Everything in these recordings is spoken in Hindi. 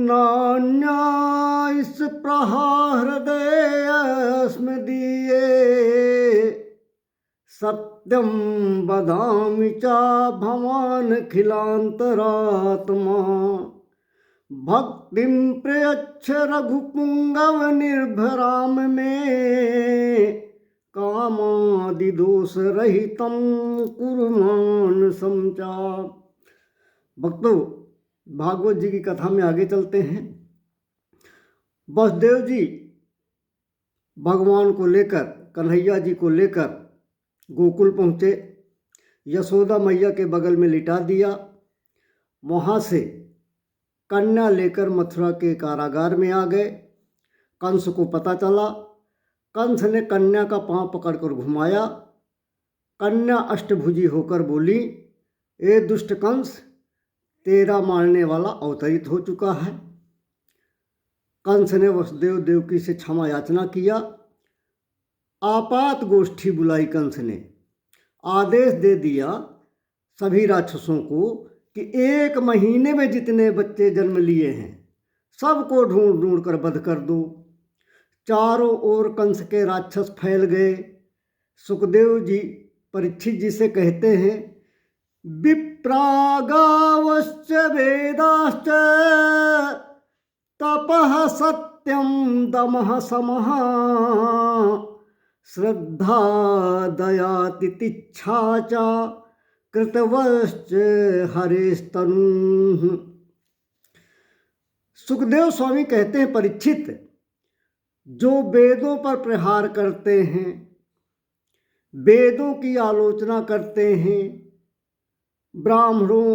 नान्यायस प्रहृदयस्म दीये सत्यं वदामि च भवानखिलान्तरात्मा भक्तिं प्रयच्छ रघुपुंगव निर्भराम में कामादिदोषरहितं कुरु मानसं च। भक्तों, भागवत जी की कथा में आगे चलते हैं। वसुदेव जी भगवान को लेकर, कन्हैया जी को लेकर गोकुल पहुँचे। यशोदा मैया के बगल में लिटा दिया। वहाँ से कन्या लेकर मथुरा के कारागार में आ गए। कंस को पता चला। कंस ने कन्या का पांव पकड़कर घुमाया। कन्या अष्टभुजी होकर बोली, ए दुष्ट कंस, तेरा मारने वाला अवतरित हो चुका है। कंस ने वसुदेव देवकी से क्षमा याचना किया। आपात गोष्ठी बुलाई। कंस ने आदेश दे दिया सभी राक्षसों को कि 1 महीने में जितने बच्चे जन्म लिए हैं सबको ढूंढ ढूंढ कर वध कर दो। चारों ओर कंस के राक्षस फैल गए। सुखदेव जी परीक्षित जी से कहते हैं, विप्रागावश्च वेदाश्च तपः सत्यं दमः समः श्रद्धा दया तितिक्षा च कृतवश्च हरेस्तनु। सुखदेव स्वामी कहते हैं, परीक्षित, जो वेदों पर प्रहार करते हैं, वेदों की आलोचना करते हैं, ब्राह्मणों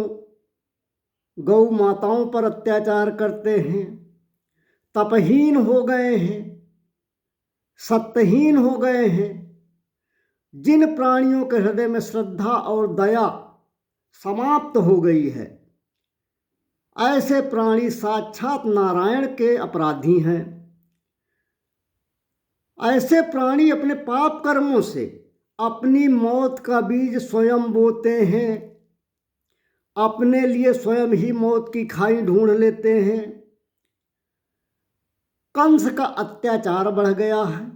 गौ माताओं पर अत्याचार करते हैं, तपहीन हो गए हैं, सत्यहीन हो गए हैं, जिन प्राणियों के हृदय में श्रद्धा और दया समाप्त हो गई है, ऐसे प्राणी साक्षात नारायण के अपराधी हैं। ऐसे प्राणी अपने पाप कर्मों से अपनी मौत का बीज स्वयं बोते हैं, अपने लिए स्वयं ही मौत की खाई ढूंढ लेते हैं। कंस का अत्याचार बढ़ गया है।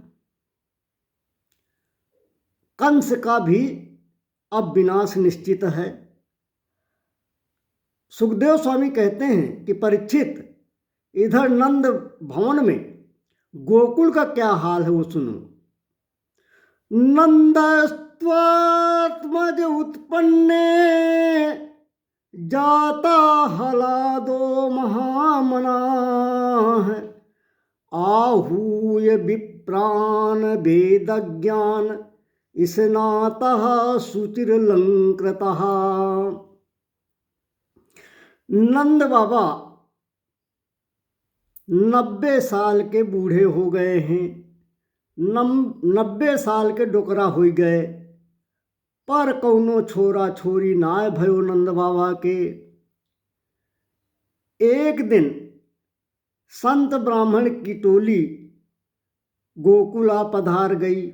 कंस का भी अब विनाश निश्चित है। सुखदेव स्वामी कहते हैं कि परीक्षित, इधर नंद भवन में गोकुल का क्या हाल है वो सुनो। नंदस्त्वात्मज उत्पन्ने जाता हलादो महामनाः आहूय विप्रान वेदज्ञान स्नातः शुचिर्लंकृतः। नंद बाबा 90 साल के बूढ़े हो गए हैं। 90 साल के डोकरा हो गए, पर कौनो छोरा छोरी नाय भयो नंद बाबा के। एक दिन संत ब्राह्मण की टोली गोकुला पधार गई।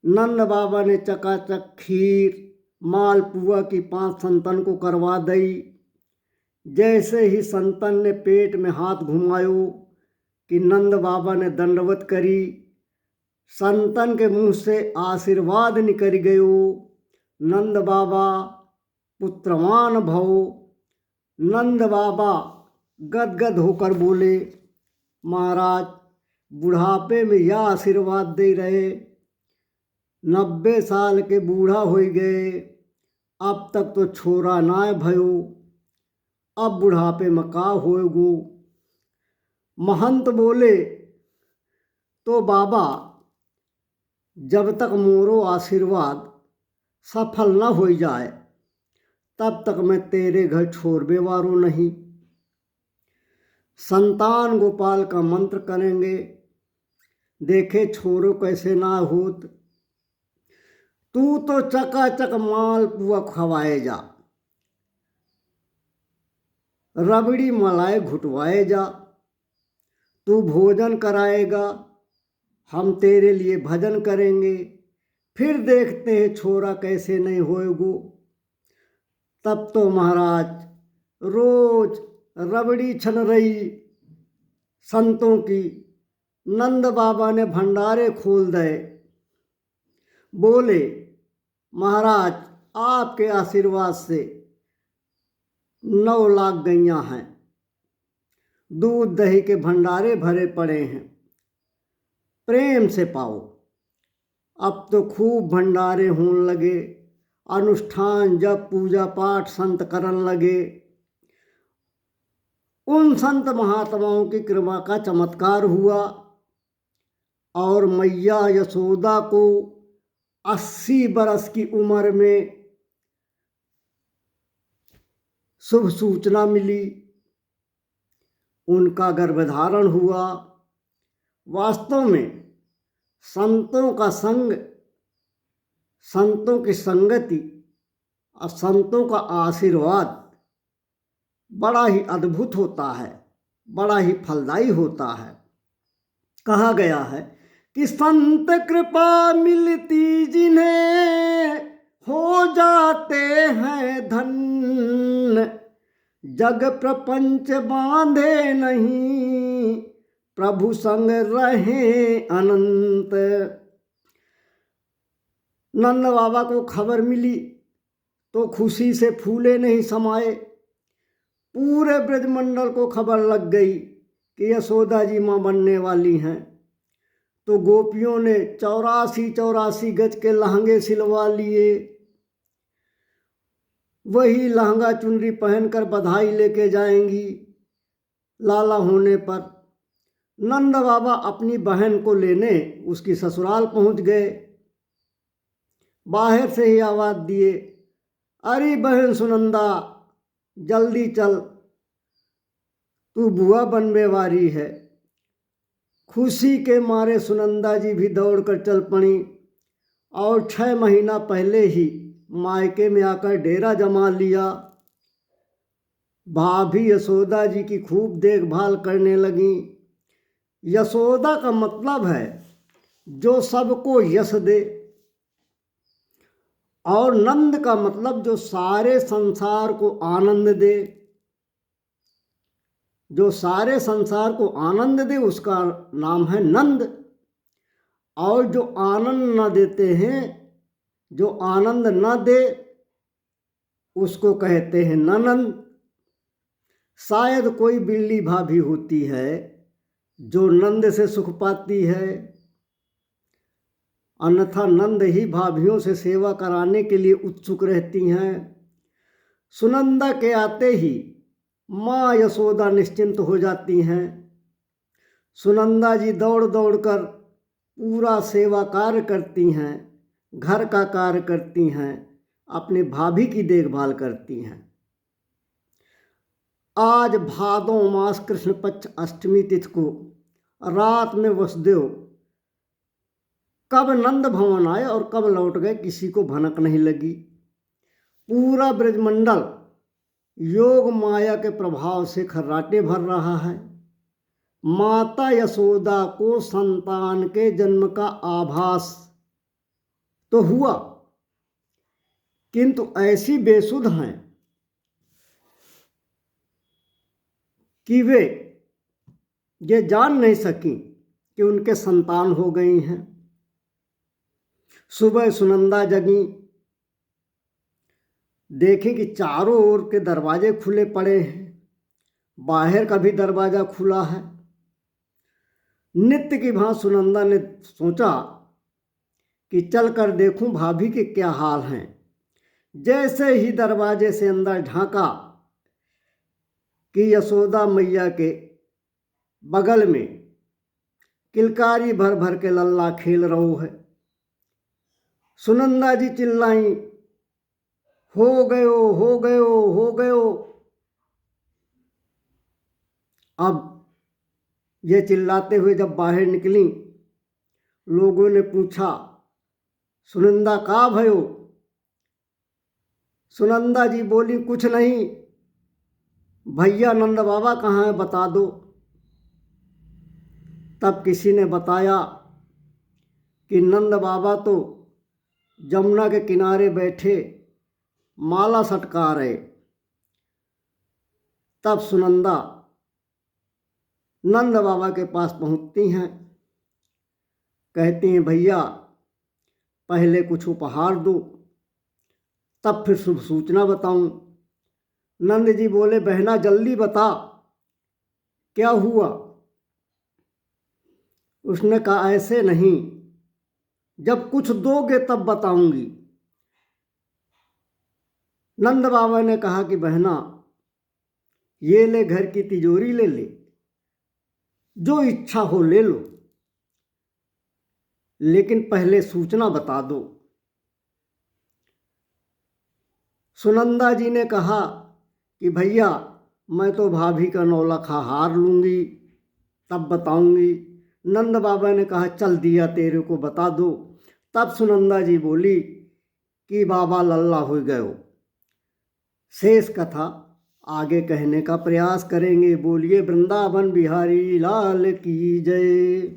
नंद बाबा ने चकाचक खीर मालपुआ की 5 संतन को करवा दी। जैसे ही संतन ने पेट में हाथ घुमायो कि नंद बाबा ने दंडवत करी। संतन के मुंह से आशीर्वाद निकल गयो। नंद बाबा पुत्रवान भव। नंद बाबा गदगद होकर बोले, महाराज, बुढ़ापे में यह आशीर्वाद दे रहे, 90 साल के बूढ़ा हो गए, अब तक तो छोरा नाय भयो, अब बुढ़ापे में का होगो। महंत बोले, तो बाबा, जब तक मोरो आशीर्वाद सफल न हो जाए तब तक मैं तेरे घर छोड़बे वारो नहीं। संतान गोपाल का मंत्र करेंगे, देखे छोरो कैसे ना होत। तू तो चकाचक माल पुआ खवाए जा, रबड़ी मलाई घुटवाए जा, तू भोजन कराएगा, हम तेरे लिए भजन करेंगे, फिर देखते हैं छोरा कैसे नहीं होएगो। तब तो महाराज रोज रबड़ी छन रही संतों की। नंद बाबा ने भंडारे खोल दे, बोले महाराज आपके आशीर्वाद से 9 लाख गैया हैं, दूध दही के भंडारे भरे पड़े हैं, प्रेम से पाओ। अब तो खूब भंडारे होने लगे, अनुष्ठान जब पूजा पाठ संत करन लगे। उन संत महात्माओं की कृपा का चमत्कार हुआ और मैया यशोदा को 80 बरस की उम्र में शुभ सूचना मिली, उनका गर्भधारण हुआ। वास्तव में संतों का संग, संतों की संगति और संतों का आशीर्वाद बड़ा ही अद्भुत होता है, बड़ा ही फलदायी होता है। कहा गया है कि संत कृपा मिलती जिन्हें हो जाते हैं धन, जग प्रपंच बांधे नहीं प्रभु संग रहे अनंत। नंद बाबा को खबर मिली तो खुशी से फूले नहीं समाये। पूरे ब्रजमंडल को खबर लग गई कि यशोदा जी माँ बनने वाली हैं। तो गोपियों ने 84 गज के लहंगे सिलवा लिए, वही लहंगा चुनरी पहनकर बधाई लेके जाएंगी लाला होने पर। नंद बाबा अपनी बहन को लेने उसकी ससुराल पहुंच गए। बाहर से ही आवाज़ दिए, अरे बहन सुनंदा जल्दी चल, तू बुआ बनने वाली है। खुशी के मारे सुनंदा जी भी दौड़कर चल पड़ी और 6 महीना पहले ही मायके में आकर डेरा जमा लिया। भाभी यशोदा जी की खूब देखभाल करने लगी। यशोदा का मतलब है जो सबको यश दे, और नंद का मतलब जो सारे संसार को आनंद दे। जो सारे संसार को आनंद दे उसका नाम है नंद, और जो आनंद न देते हैं, जो आनंद न दे उसको कहते हैं ननंद। शायद कोई बिल्ली भाभी होती है जो नंद से सुख पाती है, अन्यथा नंद ही भाभियों से सेवा कराने के लिए उत्सुक रहती हैं। सुनंदा के आते ही माँ यशोदा निश्चिंत हो जाती हैं। सुनंदा जी दौड़ दौड़ कर पूरा सेवा कार्य करती हैं, घर का कार्य करती हैं, अपने भाभी की देखभाल करती हैं। आज भादों मास कृष्ण पक्ष अष्टमी तिथि को रात में वसुदेव कब नंद भवन आए और कब लौट गए किसी को भनक नहीं लगी। पूरा ब्रजमंडल योग माया के प्रभाव से खर्राटे भर रहा है। माता यशोदा को संतान के जन्म का आभास तो हुआ, किंतु ऐसी बेसुध हैं कि वे ये जान नहीं सकी कि उनके संतान हो गई हैं। सुबह सुनंदा जगी, देखें कि चारों ओर के दरवाजे खुले पड़े हैं, बाहर का भी दरवाजा खुला है। नित्य की भांति सुनंदा ने सोचा कि चल कर देखूं भाभी के क्या हाल हैं। जैसे ही दरवाजे से अंदर झांका कि यशोदा मैया के बगल में किलकारी भर भर के लल्ला खेल रहो है। सुनंदा जी चिल्लाई, हो गयो हो गयो हो गयो। अब ये चिल्लाते हुए जब बाहर निकली, लोगों ने पूछा सुनंदा का भयो। सुनंदा जी बोली कुछ नहीं, भैया नंद बाबा कहाँ है बता दो। तब किसी ने बताया कि नंद बाबा तो जमुना के किनारे बैठे माला सटका रहे। तब सुनंदा नंद बाबा के पास पहुंचती हैं, कहती हैं भैया पहले कुछ उपहार दो, तब फिर शुभ सूचना बताऊं। नंद जी बोले बहना जल्दी बता क्या हुआ। उसने कहा ऐसे नहीं, जब कुछ दोगे तब बताऊंगी। नंद बाबा ने कहा कि बहना ये ले घर की तिजोरी ले ले, जो इच्छा हो ले लो, लेकिन पहले सूचना बता दो। सुनंदा जी ने कहा कि भैया मैं तो भाभी का 9 लाख हार लूँगी तब बताऊंगी। नंद बाबा ने कहा चल दिया तेरे को बता दो। तब सुनंदा जी बोली कि बाबा लल्ला हो गयो। शेष कथा आगे कहने का प्रयास करेंगे। बोलिए वृंदावन बिहारी लाल की जय।